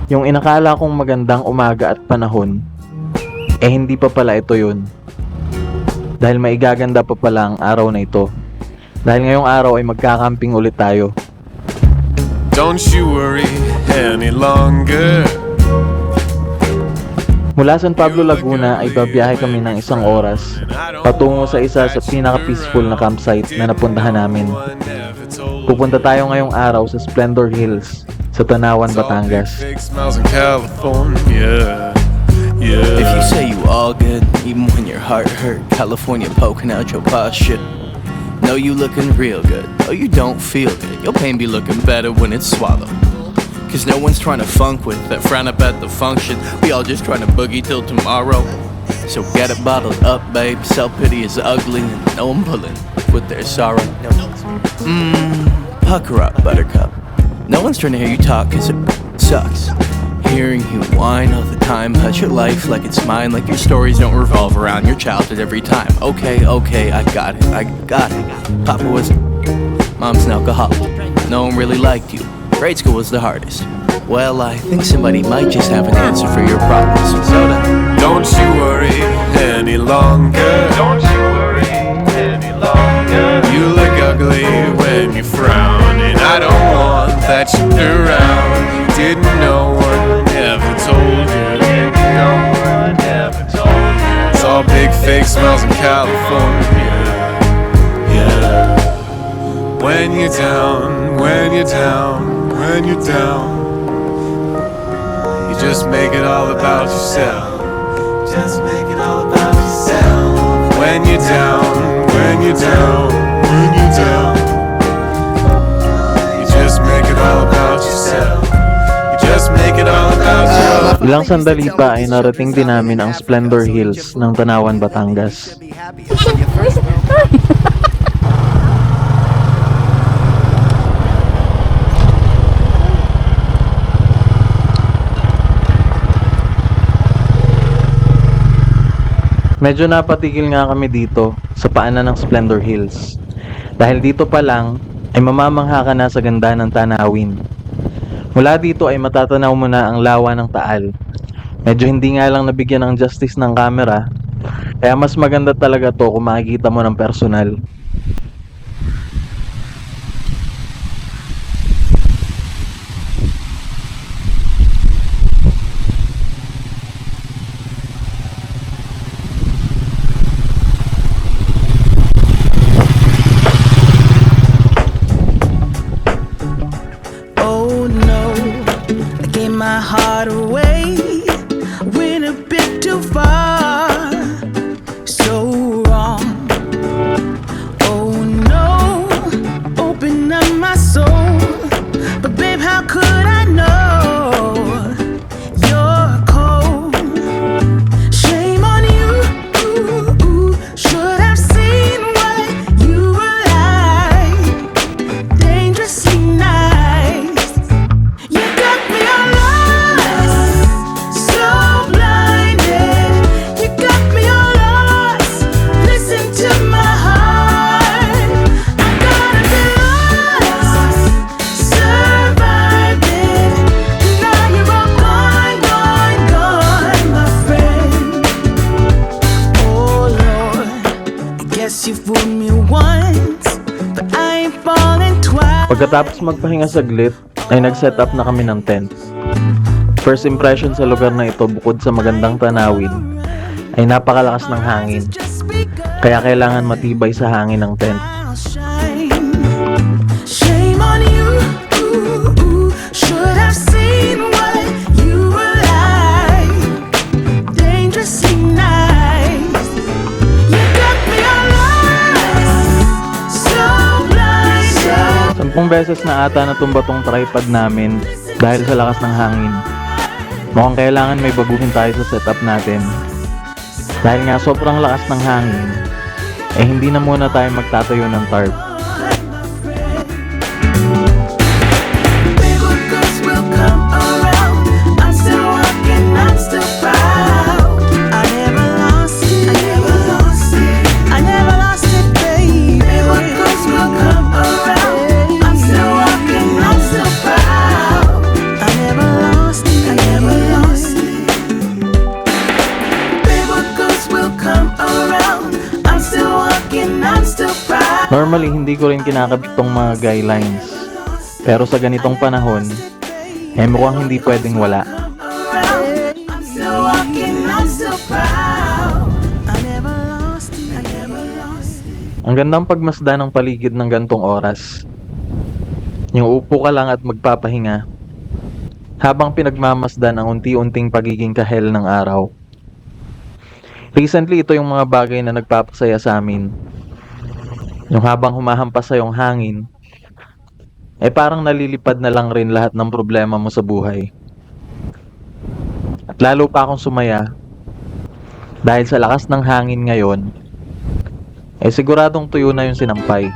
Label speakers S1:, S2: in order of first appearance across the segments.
S1: Yung inakala kong magandang umaga at panahon, hindi pa pala ito yun. Dahil maigaganda pa pala ang araw na ito. Dahil ngayong araw ay magkakamping ulit tayo.
S2: Don't you worry any longer.
S1: Mula San Pablo, Laguna ay babiyahe kami ng 1 oras patungo sa isa sa pinaka-peaceful na campsite na napuntahan namin. Pupunta tayo ngayong araw sa Splendor Hills sa Tanawan, Batangas.
S3: If you say you all good, even when your heart hurt, California poking out your posture. No, you looking real good. Oh, you don't feel good. Your pain be looking better when it's swallowed. Cause no one's trying to funk with that frown up at the function. We all just trying to boogie till tomorrow. So get it bottled up, babe. Self-pity is ugly and no one pulling with their sorrow. Pucker up, buttercup. No one's trying to hear you talk cause it sucks. Hearing you whine all the time, hush your life like it's mine, like your stories don't revolve around your childhood every time. Okay, I got it. Papa was, mom's an alcoholic. No one really liked you. Grade school was the hardest. Well, I think somebody might just have an answer for your problems. Soda.
S2: Don't you worry any longer. Don't you worry any longer. You look ugly when you frown, and I don't want that shit around. Didn't no one ever told you? Didn't no one ever told you? It's all big fake smiles in California. Yeah. When you're down, when you're down. When you're down, you just make it all about yourself. Just make it all about yourself. When you're down, when you're down, when you're down, you just make it all about yourself. You just make it all about yourself.
S1: Ilang sandali pa ay narating din namin ang Splendor Hills ng Tanawan, Batangas. Medyo napatigil nga kami dito sa paanan ng Splendor Hills. Dahil dito pa lang ay mamamangha ka na sa ganda ng tanawin. Mula dito ay matatanaw mo na ang lawa ng Taal. Medyo hindi nga lang nabigyan ng justice ng camera, kaya mas maganda talaga to kung makikita mo ng personal.
S4: My heart away, went a bit too far, so wrong. Oh no, open up my soul, but babe, how could I know you're cold? Shame on you, should have seen what you were like, dangerously nice. You got me all you fooled me once, but I ain't falling twice.
S1: Pagkatapos magpahinga saglit, ay nag-set up na kami ng tent. First impression sa lugar na ito, bukod sa magandang tanawin, ay napakalakas ng hangin. Kaya kailangan matibay sa hangin ng tent.
S4: Shame on you, should have seen what you were like, dangerously nice. You got me all lost, so blind.
S1: 10 beses na ata natumba tong tripod namin dahil sa lakas ng hangin. Mukhang kailangan may baguhin tayo sa setup natin. Dahil nga sobrang lakas ng hangin, hindi na muna tayo magtatayo ng tarp. Normally, hindi ko rin kinakabit tong mga guidelines. Pero sa ganitong panahon, mukhang hindi pwedeng wala.
S4: I'm still walking, I'm still proud. I never lost it, I never lost it.
S1: Ang gandang pagmasda ng paligid ng gantong oras. Yung upo ka lang at magpapahinga habang pinagmamasdan ang unti-unting pagiging kahel ng araw. Recently, ito yung mga bagay na nagpapasaya sa amin. Yung habang humahampas sa yung hangin, parang nalilipad na lang rin lahat ng problema mo sa buhay. At lalo pa akong sumaya dahil sa lakas ng hangin ngayon, siguradong tuyo na yung sinampay.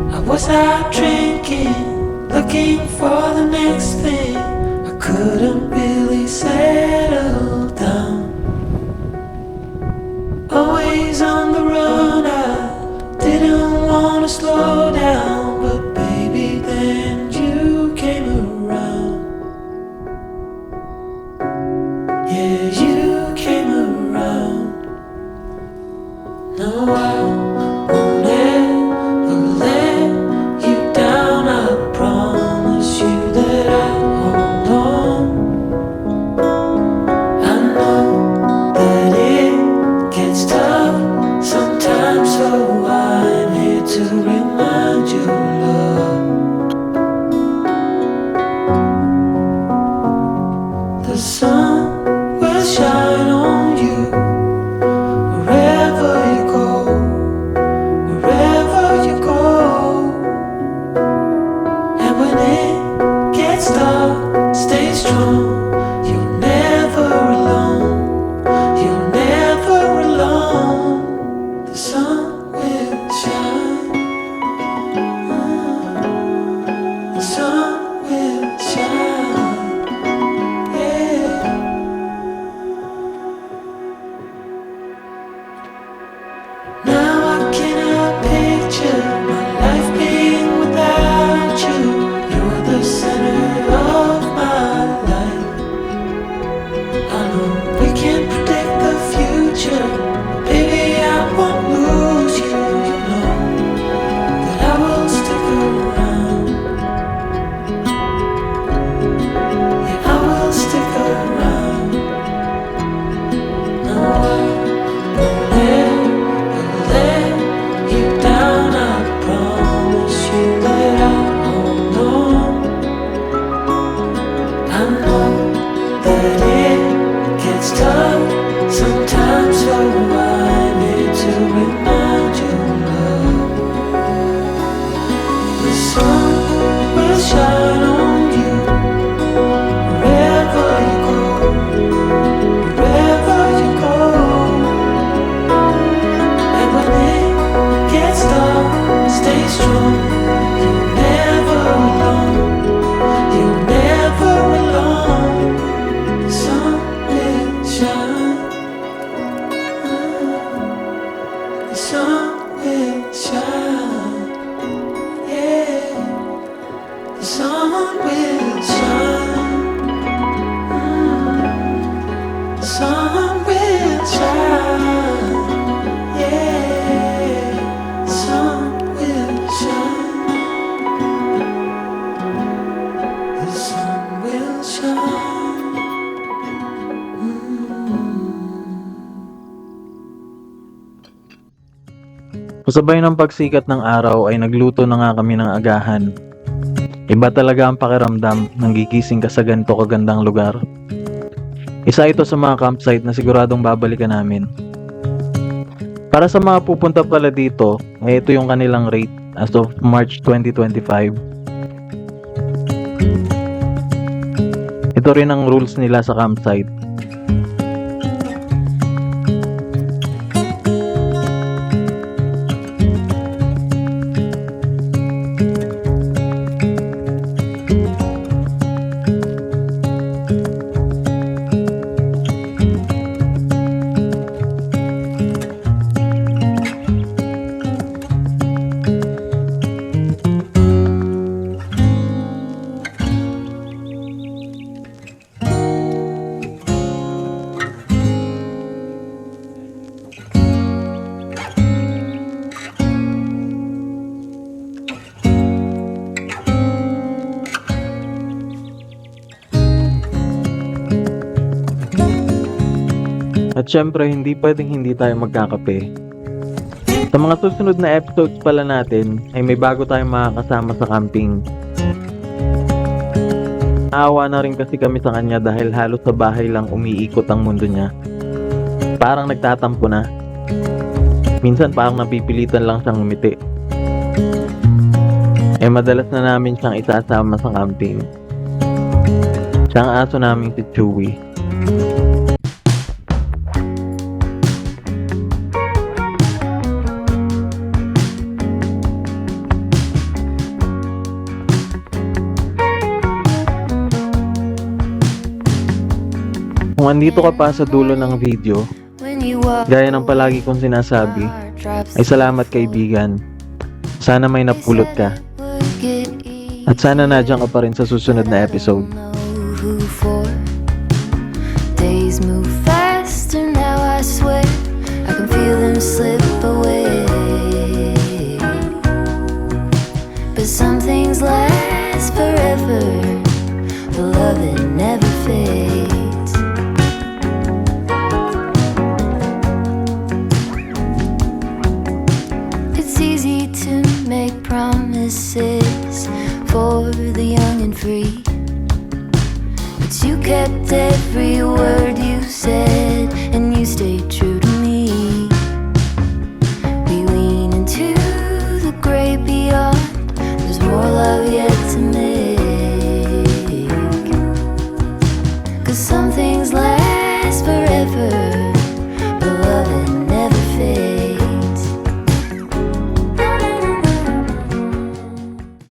S5: I was out drinking, looking for the next thing. I couldn't really settle down. Always on the run, I didn't want to slow down. But baby, then you came around. Yeah, you came around. No, I won't ever let you down. I promise you that I'll hold on. I know that it gets tough sometimes, so I'm here to remind you, love. The sun will shine on you wherever you go, wherever you go. And when it gets dark, stay strong. You're never alone. You're never alone. The sun will shine. The sun will shine. Yeah. Now I cannot picture my life being without you. You're the center of my life. I know we can't predict the future. Baby, I won't lose you. You know that I will stick around. Yeah, I will stick around. No, I won't ever let you down. I promise you that I'll hold on. I know that it gets tough sometimes, so I'm here to remind you, love. The sun will shine on you wherever you go, wherever you go. And when it gets dark, stay strong. You're never alone. You're never alone. The sun will shine. The sun will shine. Yeah. The sun will shine. The sun will shine. Yeah. The sun will shine. The sun will shine.
S1: Kasabay ng pagsikat ng araw ay nagluto na nga kami ng agahan. Iba talaga ang pakiramdam nang gigising ka sa ganito kagandang lugar. Isa ito sa mga campsite na siguradong babalikan namin. Para sa mga pupunta pala dito, ito yung kanilang rate as of March 2025. Ito rin ang rules nila sa campsite. At syempre, hindi pwedeng hindi tayo magkakape. Sa mga susunod na episodes pala natin, ay may bago tayong makakasama sa camping. Naawa na rin kasi kami sa kanya dahil halos sa bahay lang umiikot ang mundo niya. Parang nagtatampo na. Minsan parang napipilitan lang siyang umiti. Madalas na namin siyang isasama sa camping. Siyang aso naming si Chewy. Kung andito ka pa sa dulo ng video, gaya ng palagi kong sinasabi, ay salamat kaibigan. Sana may napulot ka. At sana nadyan ka pa rin sa susunod na episode.
S6: Days move faster now, I swear I can feel them slip away. But some things last forever, the love that never fades. It's easy to make promises for the young and free, but you kept every word you said.